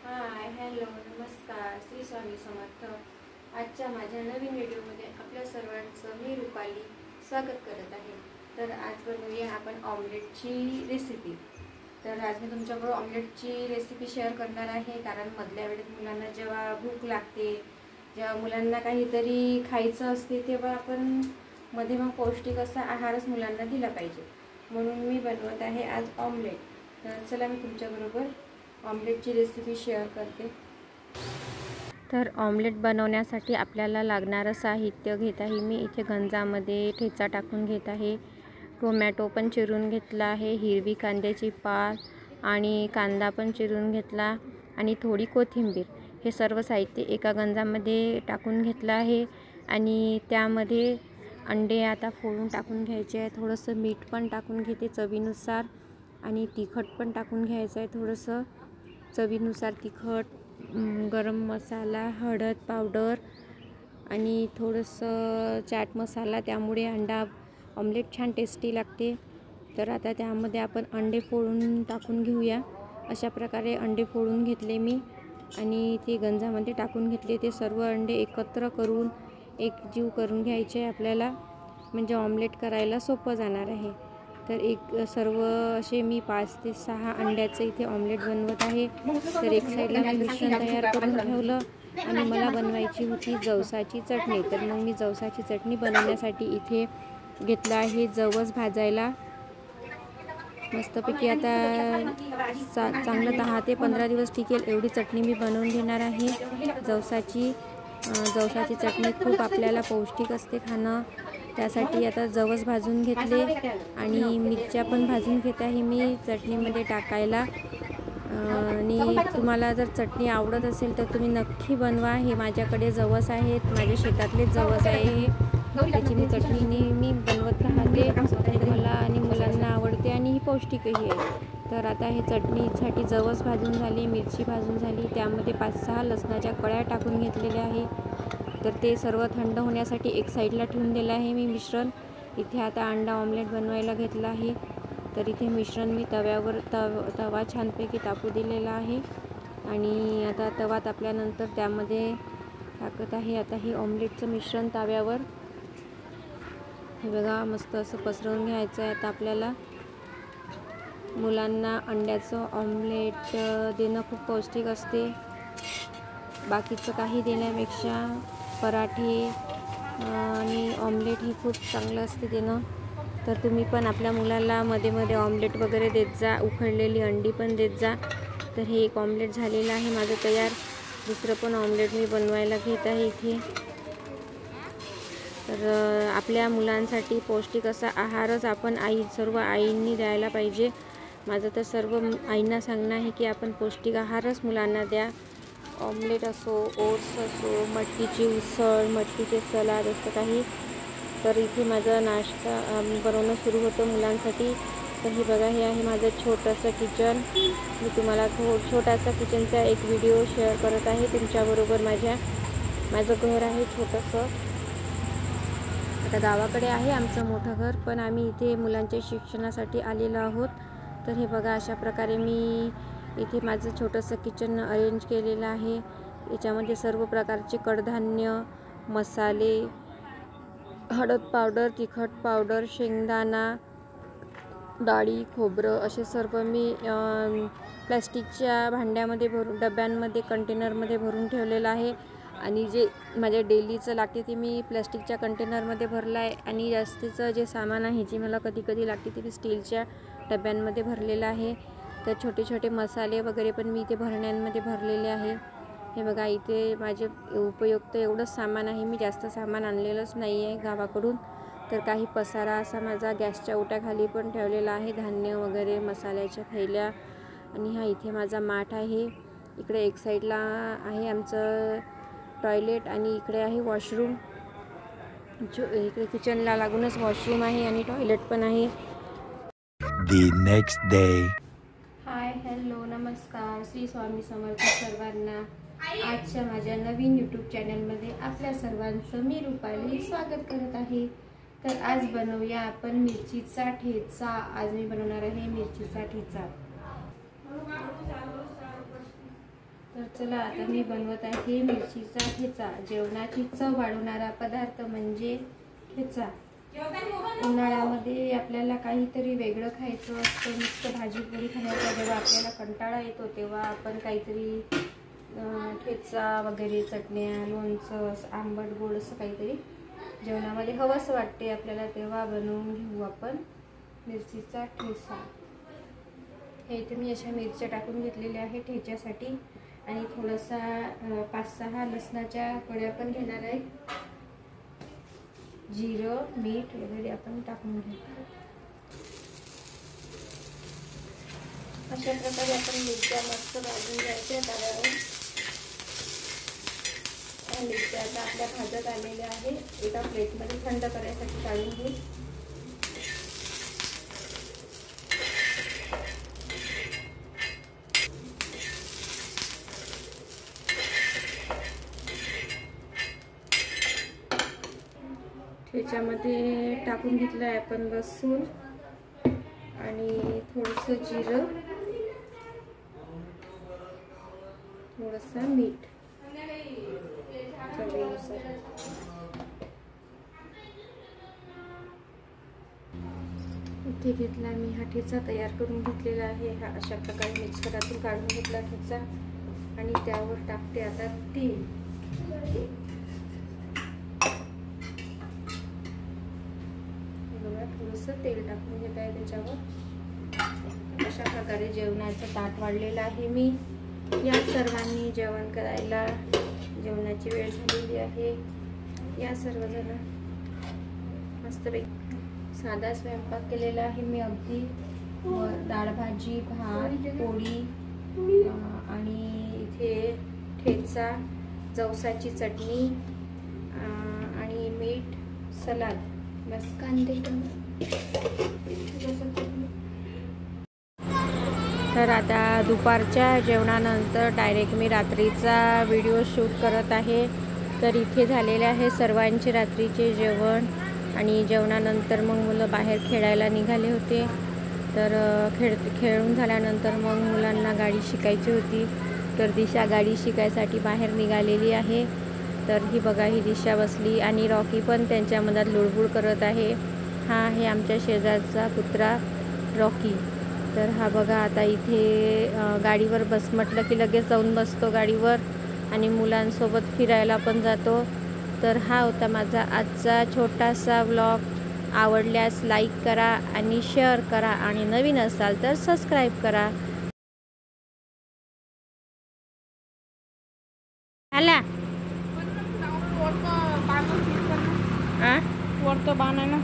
Hi hello नमस्कार श्री स्वामी समर्थ। आजच्या माझ्या नवीन व्हिडिओमध्ये आपल्या सर्वांचं मी रुपाली स्वागत करत आहे। तर आज बनवूया आपण ऑमलेटची रेसिपी। तर आज मी तुमच्याबरोबर ऑमलेटची रेसिपी शेअर करणार आहे, कारण मधल्या वेळेत मुलांना जेव्हा भूक लागते, जेव्हा मुलांना काहीतरी खायचं असते, तेव्हा आपण मध्ये मग पौष्टिक असा आहारच मुलांना दिला पाहिजे, म्हणून मी बनवत आहे आज ऑमलेट। तर चला मी तुमच्याबरोबर ऑमलेटची रेसिपी शेअर करते। तर ऑमलेट बनवण्यासाठी आपल्याला लागणारं साहित्य घेत आहे मी इथे गंजामध्ये ठेचा टाकून घेत आहे, टोमॅटो पण चिरून घेतला आहे, हिरवी कांद्याची पात आणि कांदा पण चिरून घेतला आणि थोडी कोथिंबीर। हे सर्व साहित्य एका गंजामध्ये टाकून घेतलं आहे आणि त्यामध्ये अंडे आता फोडून टाकून घ्यायचे आहे। थोडंसं मीठ पण टाकून घेते चवीनुसार आणि तिखट पण टाकून घ्यायचं आहे, थोडंसं चवीनुसार तिखट, गरम मसाला, हळद पावडर आणि थोडंसं चाट मसाला, त्यामुळे अंडा ऑमलेट छान टेस्टी लागते। तर आता त्यामध्ये आपण अंडे फोडून टाकून घेऊया। अशा प्रकारे अंडे फोडून घेतले मी आणि ते गंजामध्ये टाकून घेतले। ते सर्व अंडे एकत्र करून एकजीव करून घ्यायचे आपल्याला, म्हणजे ऑमलेट करायला सोपं जाणार आहे। तर सर्व असे मी 5 ते 6 अंड्याचं इथे ऑमलेट बनवत आहे। तर एक साईडला मी मिश्रण तयार करून ठेवलं आणि मला बनवायची होती जवसाची चटणी। तर मग मी जवसाची चटणी बनवण्यासाठी इथे घेतलं आहे जवस भाजायला। मस्तपैकी आता चांगलं 10 ते 15 दिवस टिकेल एवढी चटणी मी बनवून घेणार आहे जवसाची। जवसाची चटणी खूप आपल्याला पौष्टिक असते खाणं, त्यासाठी आता जवस भाजून घेतले आणि मिरच्या पण भाजून घेत आहे मी चटणीमध्ये टाकायला। आणि तुम्हाला जर चटणी आवडत असेल तर तुम्ही नक्की बनवा। हे माझ्याकडे जवस आहेत, माझ्या शेतातलेच जवस आहे, त्याची मी चटणी नेहमी बनवत राहते आणि मला आणि मुलांना आवडते आणि ही पौष्टिकही आहे। तर आता हे चटणीसाठी जवस भाजून झाली, मिरची भाजून झाली, त्यामध्ये 5-6 लसणाच्या कळ्या टाकून घेतलेल्या आहे। तर ते सर्व थंड होण्यासाठी एक साईडला ठेवून दिलं आहे मी मिश्रण। इथे आता अंडा ऑमलेट बनवायला घेतला आहे। तर इथे मिश्रण मी तव्यावर तवा छानपैकी तापू दिलेला आहे आणि आता तवा तापल्यानंतर त्यामध्ये टाकत आहे आता हे ऑमलेटचं मिश्रण तव्यावर। हे बघा मस्त असं पसरवून घ्यायचं आहे आता आपल्याला। मुलांना अंड्याचं ऑमलेट देणं खूप पौष्टिक असते, बाकीचं काही देण्यापेक्षा पराठे आणि ऑमलेट हे खूप चांगलं असते देणं। तर तुम्ही पण आपल्या मुलाला मध्ये मध्ये ऑमलेट वगैरे देत जा, उकडलेली अंडी पण देत जा। तर हे एक ऑमलेट झालेलं आहे माझं तयार, दुसरं पण ऑमलेट मी बनवायला घेत आहे इथे। तर आपल्या मुलांसाठी पौष्टिक असा आहारच आपण सर्व आईंनी द्यायला पाहिजे। माझं तर सर्व आईंना सांगणं आहे की आपण पौष्टिक आहारच मुलांना द्या। ऑमलेट असो, ओट्स असो, मटकीची उसळ, मटकीचे सलाद, असं काही। तर इथे माझा नाश्ता बनवणं सुरू होतं मुलांसाठी। तर हे बघा, हे आहे माझं छोटंसं किचन। मी तुम्हाला छोटासा किचनचा एक व्हिडिओ शेअर करत आहे तुमच्याबरोबर। माझं घर आहे छोटंसं, आता गावाकडे आहे आमचं मोठं घर, पण आम्ही इथे मुलांच्या शिक्षणासाठी आलेलो आहोत। तर हे बघा अशा प्रकारे मी इथे माझं छोटंसं किचन अरेंज केलेलं आहे। याच्यामध्ये सर्व प्रकारचे कडधान्य, मसाले, हळद पावडर, तिखट पावडर, शेंगदाणा, डाळी, खोबरं असे सर्व मी प्लॅस्टिकच्या भांड्यामध्ये भरून, डब्यांमध्ये, कंटेनरमध्ये भरून ठेवलेलं आहे। आणि जे माझ्या डेलीचं लागते ते मी प्लॅस्टिकच्या कंटेनरमध्ये भरलं आहे आणि जास्तीचं जे सामान आहे जे मला कधी कधी लागते ते मी स्टीलच्या डब्यांमध्ये भरलेलं आहे। तर छोटे छोटे मसाले वगैरे पण मी इथे भरण्यांमध्ये भरलेले आहे। हे बघा इथे माझे उपयुक्त एवढंच सामान आहे, मी जास्त सामान आणलेलंच नाही आहे गावाकडून। तर काही पसारा असा माझा गॅसच्या ओट्याखाली पण ठेवलेला आहे, धान्य वगैरे, मसाल्याच्या थैल्या। आणि हा इथे माझा माठ आहे। इकडे एक साईडला आहे आमचं टॉयलेट आणि इकडे आहे वॉशरूम। इकडे किचनला लागूनच वॉशरूम आहे आणि टॉयलेट पण आहे। The next day. Hi hello नमस्कार श्री स्वामी समर्थ सर्वांना। आजच्या माझ्या नवीन यूट्यूब चॅनलमध्ये आपल्या सर्वांचं मी रुपाली स्वागत करत आहे। तर आज बनवूया आपण मिरचीचा ठेचा। आज मी बनवणार आहे मिरचीचा ठेचा। तर चला आता मी बनवत आहे मिरचीचा ठेचा. जेवणाची चव वाढवणारा पदार्थ म्हणजे ठेचा. उन्हाळ्यामध्ये आपल्याला काहीतरी वेगळं खायचं असतं. नुसतं भाजी पोळी खाण्याचा जेव्हा आपल्याला कंटाळा येतो तेव्हा आपण काहीतरी ठेचा वगैरे, चटण्या, लोणचं, आंबट गोड असं काहीतरी जेवणामध्ये हवंसं वाटते आपल्याला, तेव्हा बनवून घेऊ आपण मिरचीचा ठेचा. हे इथे मी अशा मिरच्या टाकून घेतलेल्या आहे ठेच्यासाठी आणि थोडासा 5-6 लसणाच्या कळ्या पण घेणार आहे. जिरं, मीठ वगैरे आपण टाकून घेऊ. अशा प्रकारे आपण मिरच्या मस्त भाजून घ्यायच्या तव्यावर. मिरच्या आता आपल्या भाजत आलेल्या आहे. एका प्लेटमध्ये थंड करायसाठी काढून घेऊ. त्याच्यामध्ये टाकून घेतलं आहे आपण लसूण आणि थोडंसं जिरं, थोडंसं मीठ चवीनुसार. इथे घेतला मी हा ठेचा तयार करून घेतलेला आहे. हा अशा प्रकारे मिक्सरातून काढून घेतला ठेचा आणि त्यावर टाकते आता तेल. थोडंसं तेल टाकून घेत आहे त्याच्यावर. अशा प्रकारे जेवणाचं ताट वाढलेलं आहे मी. या सर्वांनी जेवण करायला. जेवणाची वेळ झालेली आहे. या सर्वजण मस्तपैकी साधा स्वयंपाक केलेला आहे मी. अगदी डाळ भाजी, भात, पोळी आणि इथे ठेचा, जवसाची चटणी आणि मीठ, सलाद, बस कांदे पण. तर आता दुपारच्या जेवणानंतर डायरेक्ट मी रात्रीचा व्हिडिओ शूट करत आहे. तर इथे झालेले आहे सर्वांचे रात्रीचे जेवण आणि जेवणानंतर मग मुलं बाहेर खेळायला निघाले होते. तर खेळून झाल्यानंतर मग मुलांना गाडी शिकायची होती. तर दिशा गाडी शिकायसाठी बाहेर निघालेली आहे. तर ही बघा, ही दिशा बसली आणि रॉकी पण त्यांच्या मनात लुडबुड करत आहे. हा आहे आमच्या शेजारचा कुत्रा रॉकी. तर हा बघा आता इथे गाडीवर बस म्हटलं की लगेच जाऊन बसतो गाडीवर आणि मुलांसोबत फिरायला पण जातो. तर हा होता माझा आजचा छोटासा व्लॉग. आवडल्यास लाईक करा आणि शेअर करा आणि नवीन असाल तर सबस्क्राईब करा. आला वरतो बाण आहे ना.